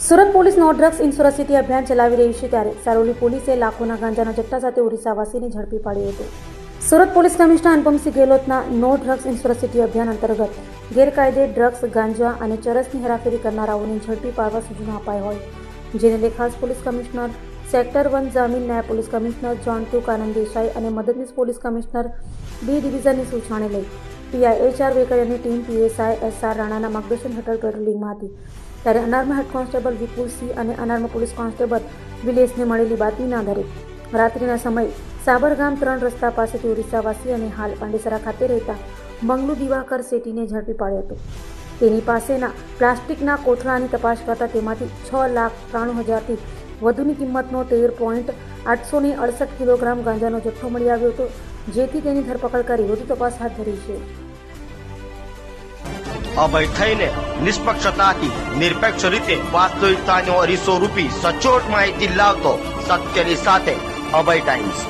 Surat police નો drugs in Surat city અભિયાન ચલાવી રહી છે ત્યારે સારોલી પોલીસે લાખોના ગાંજાના જથ્થા સાથે ઓરિસ્સાવાસીને ઝડપી પાડ્યો હતો। સુરત પોલીસ કમિશનર અનુપમસિંહ ગેહલોતના no drugs in Surat city અભિયાન અંતર્ગત ગેરકાયદે ડ્રગ્સ, ગાંજા અને ચરસની હેરાફેરી કરનારાઓને ઝડપી પાડવા સૂચના અપાઈ હોય, જેને લઈ ખાસ પોલીસ કમિશનર સેક્ટર 1 જામીન, નાયબ police commissioner zone 2 Kanan Desai અને મદદનીશ પોલીસ કમિશનર બી ડિવિઝનની સૂચનાને લઈ પીઆઈ HR વેકરિયાની ટીમ PSI SR રાણાના માર્ગદર્શન હેઠળ પેટ્રોલિંગમાં હતી ત્યારે અનારમાં હેડ કોન્સ્ટેબલ વિપુલ સિંહ અને અનારમાં પોલીસ કોન્સ્ટેબલ વિલેશને મળેલી બાતમીના આધારે રાત્રિના સમયે સાબરગામ 3 રસ્તા પાસેથી ઓરિસ્સાવાસી અને હાલ પાંડેસરા ખાતે રહેતા મંગલુ દિવાકર શેટ્ટીને ઝડપી પાડ્યો હતો। તેની પાસેના પ્લાસ્ટિકના કોથળાની તપાસ કરતા તેમાંથી 6,93,000થી વધુની કિંમતનો 13.868 કિલોગ્રામ ગાંજાનો જથ્થો મળી આવ્યો હતો, જેથી તેની ધરપકડ કરી વધુ તપાસ હાથ ધરી છે। અભય થઈને નિષ્પક્ષતાથી નિરપેક્ષ રીતે વાસ્તવિકતાનો અરીસો રૂપી સચોટ માહિતી લાવતો સત્યની સાથે અભય ટાઈમ્સ।